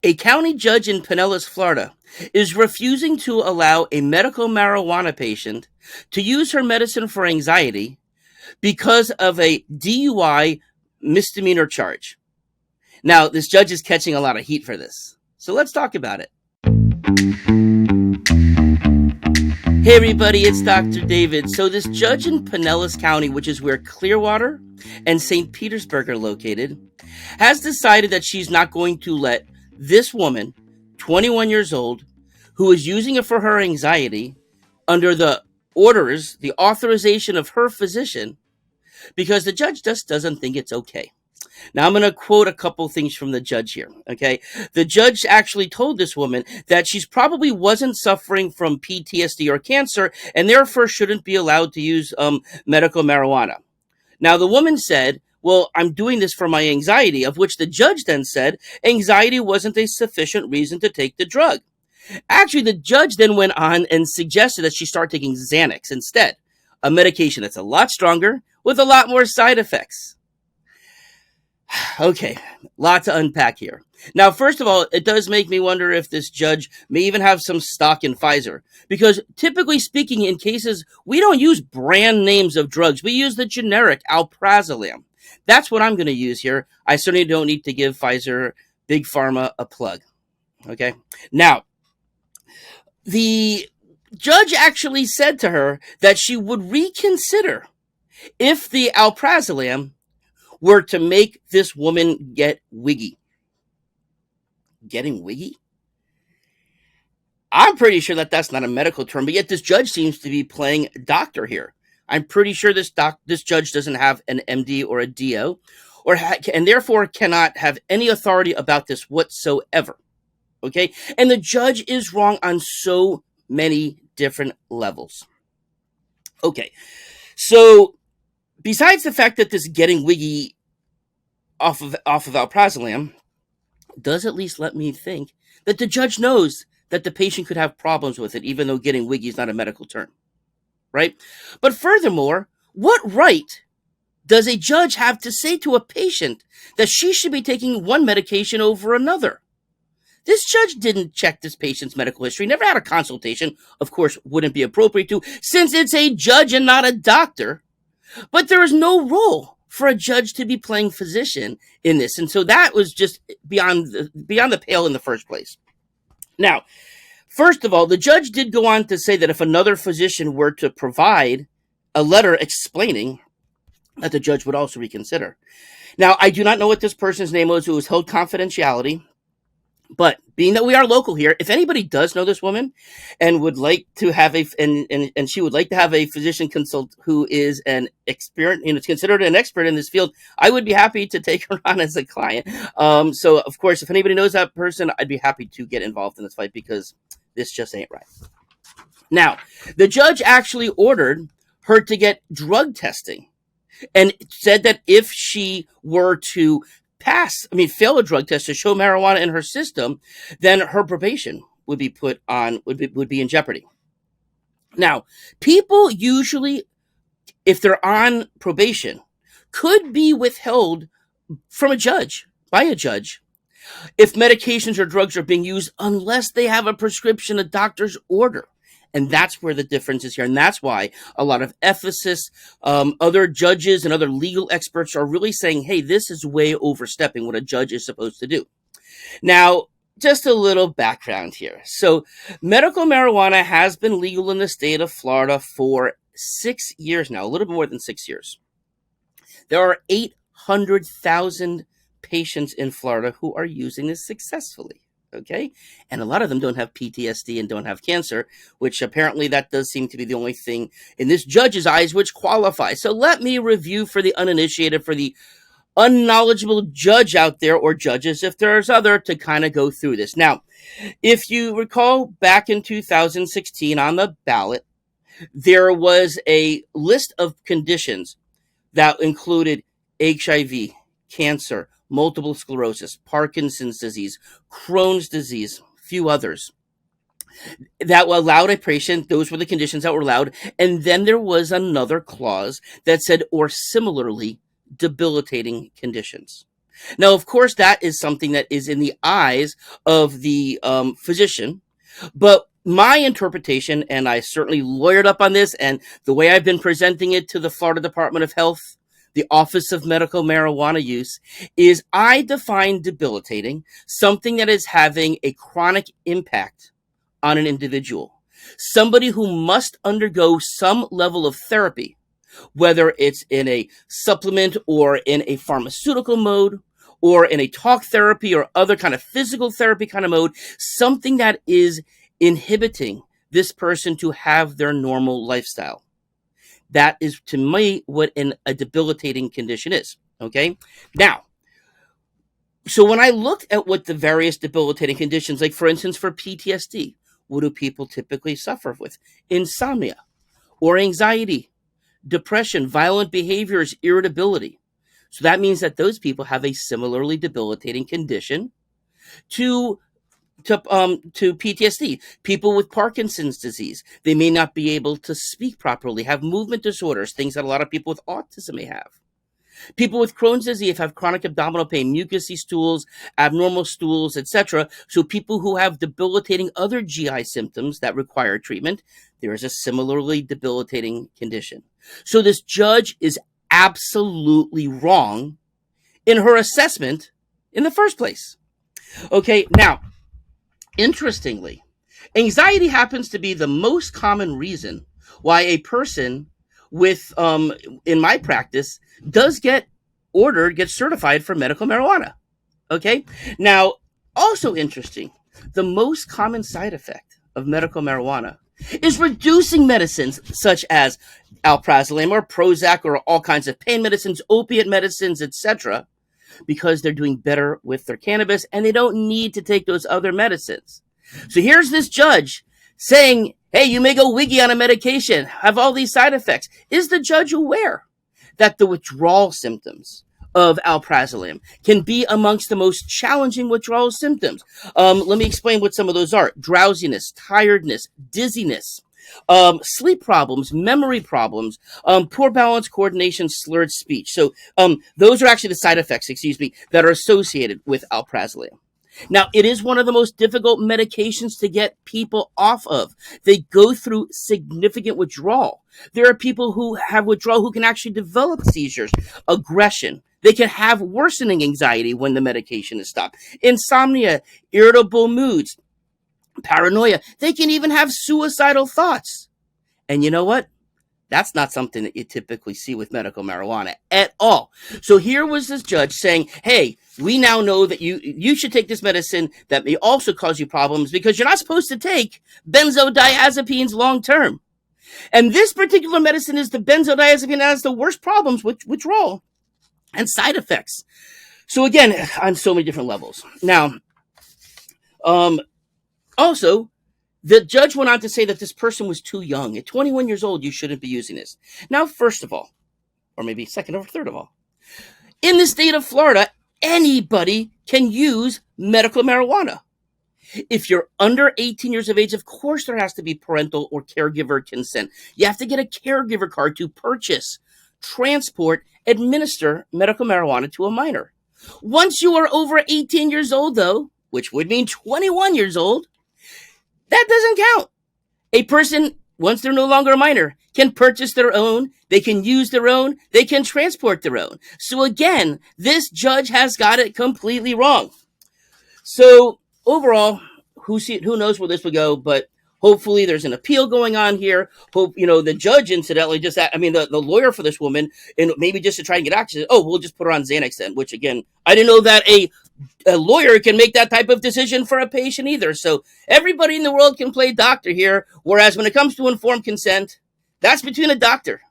A county judge in Pinellas, Florida, is refusing to allow a medical marijuana patient to use her medicine for anxiety because of a DUI misdemeanor charge. Now, this judge is catching a lot of heat for this. So let's talk about it. Hey everybody, it's Dr. David. So this judge in Pinellas County, which is where Clearwater and St. Petersburg are located, has decided that she's not going to let this woman, 21 years old, who is using it for her anxiety under the orders, the authorization of her physician, because the judge just doesn't think it's okay. Now, I'm going to quote a couple things from the judge here, okay? The judge actually told this woman that she's probably wasn't suffering from PTSD or cancer and therefore shouldn't be allowed to use medical marijuana. Now, the woman said, well, I'm doing this for my anxiety, of which the judge then said anxiety wasn't a sufficient reason to take the drug. Actually, the judge then went on and suggested that she start taking Xanax instead, a medication that's a lot stronger with a lot more side effects. Okay, lot to unpack here. Now, first of all, it does make me wonder if this judge may even have some stock in Pfizer. Because typically speaking, in cases, we don't use brand names of drugs. We use the generic alprazolam. That's what I'm going to use here. I certainly don't need to give Pfizer, Big Pharma, a plug. Okay? Now, the judge actually said to her that she would reconsider if the alprazolam were to make this woman get wiggy. Getting wiggy? I'm pretty sure that that's not a medical term, but yet this judge seems to be playing doctor here. I'm pretty sure this judge doesn't have an MD or a DO, and therefore cannot have any authority about this whatsoever. Okay? And the judge is wrong on so many different levels. Okay. So, besides the fact that this getting wiggy off of alprazolam does at least let me think that the judge knows that the patient could have problems with it, even though getting wiggy is not a medical term, right? But furthermore, what right does a judge have to say to a patient that she should be taking one medication over another? This judge didn't check this patient's medical history, never had a consultation, of course, wouldn't be appropriate to, since it's a judge and not a doctor. But there is no role for a judge to be playing physician in this. And so that was just beyond the pale in the first place. Now, first of all, the judge did go on to say that if another physician were to provide a letter explaining, that the judge would also reconsider. Now, I do not know what this person's name was. It was held confidentiality. But being that we are local here, if anybody does know this woman and would like to have and she would like to have a physician consult who is an expert, considered an expert in this field, I would be happy to take her on as a client. So of course, if anybody knows that person, I'd be happy to get involved in this fight because this just ain't right. Now, the judge actually ordered her to get drug testing and said that if she were to fail a drug test to show marijuana in her system, then her probation would be would be in jeopardy. Now, people usually, if they're on probation, could be withheld from by a judge, if medications or drugs are being used unless they have a prescription, a doctor's order. And that's where the difference is here. And that's why a lot of ethicists, other judges, and other legal experts are really saying, hey, this is way overstepping what a judge is supposed to do. Now, just a little background here. So, medical marijuana has been legal in the state of Florida for 6 years now, a little bit more than 6 years. There are 800,000 patients in Florida who are using this successfully. Okay? And a lot of them don't have PTSD and don't have cancer, which apparently that does seem to be the only thing in this judge's eyes which qualifies. So let me review for the uninitiated, for the unknowledgeable judge out there, or judges, if there's other, to kind of go through this. Now, if you recall back in 2016 on the ballot, there was a list of conditions that included HIV, cancer, multiple sclerosis, Parkinson's disease, Crohn's disease, few others that allowed a patient. Those were the conditions that were allowed. And then there was another clause that said, or similarly debilitating conditions. Now, of course, that is something that is in the eyes of the physician, but my interpretation, and I certainly lawyered up on this, and the way I've been presenting it to the Florida Department of Health, the Office of Medical Marijuana Use, is I define debilitating something that is having a chronic impact on an individual. Somebody who must undergo some level of therapy, whether it's in a supplement or in a pharmaceutical mode, or in a talk therapy or other kind of physical therapy kind of mode, something that is inhibiting this person to have their normal lifestyle. That is, to me, what a debilitating condition is. Okay? Now, so when I looked at what the various debilitating conditions, like for instance, for PTSD, what do people typically suffer with? Insomnia or anxiety, depression, violent behaviors, irritability. So that means that those people have a similarly debilitating condition to PTSD. People with Parkinson's disease, they may not be able to speak properly, have movement disorders, things that a lot of people with autism may have. People with Crohn's disease have chronic abdominal pain, mucousy stools, abnormal stools, etc. So people who have debilitating other GI symptoms that require treatment, there is a similarly debilitating condition. So this judge is absolutely wrong in her assessment in the first place. Okay, now, interestingly, anxiety happens to be the most common reason why a person with, in my practice, does get certified for medical marijuana. Okay? Now, also interesting, the most common side effect of medical marijuana is reducing medicines such as alprazolam or Prozac or all kinds of pain medicines, opiate medicines, etc., because they're doing better with their cannabis and they don't need to take those other medicines. So here's this judge saying, hey, you may go wiggy on a medication, have all these side effects. Is the judge aware that the withdrawal symptoms of alprazolam can be amongst the most challenging withdrawal symptoms? Let me explain what some of those are. Drowsiness, tiredness, dizziness, sleep problems, memory problems, poor balance, coordination, slurred speech. So those are actually the side effects, that are associated with alprazolam. Now, it is one of the most difficult medications to get people off of. They go through significant withdrawal. There are people who have withdrawal who can actually develop seizures, aggression. They can have worsening anxiety when the medication is stopped. Insomnia, irritable moods, paranoia. They can even have suicidal thoughts. And you know what? That's not something that you typically see with medical marijuana at all. So here was this judge saying, hey, we now know that you should take this medicine that may also cause you problems because you're not supposed to take benzodiazepines long term. And this particular medicine is the benzodiazepine that has the worst problems with withdrawal and side effects. So again, on so many different levels. Now, also, the judge went on to say that this person was too young. At 21 years old, you shouldn't be using this. Now, first of all, or maybe second or third of all, in the state of Florida, anybody can use medical marijuana. If you're under 18 years of age, of course there has to be parental or caregiver consent. You have to get a caregiver card to purchase, transport, administer medical marijuana to a minor. Once you are over 18 years old, though, which would mean 21 years old, that doesn't count. A person, once they're no longer a minor, can purchase their own, they can use their own, they can transport their own. So again, this judge has got it completely wrong. So overall, who knows where this will go, but hopefully there's an appeal going on here. Hope, the judge incidentally the lawyer for this woman, and maybe just to try and get action, we'll just put her on Xanax then, which again, I didn't know that a lawyer can make that type of decision for a patient either. So everybody in the world can play doctor here, whereas when it comes to informed consent, that's between a doctor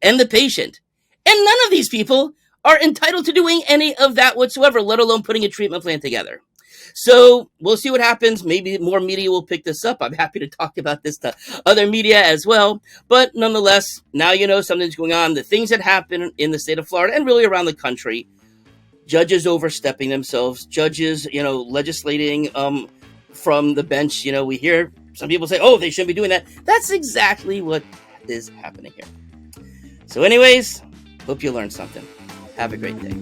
and the patient. And none of these people are entitled to doing any of that whatsoever, let alone putting a treatment plan together. So we'll see what happens. Maybe more media will pick this up. I'm happy to talk about this to other media as well. But nonetheless, now you know something's going on. The things that happen in the state of Florida and really around the country, judges overstepping themselves, judges, legislating from the bench. We hear some people say, they shouldn't be doing that. That's exactly what is happening here. So anyways, hope you learned something. Have a great day.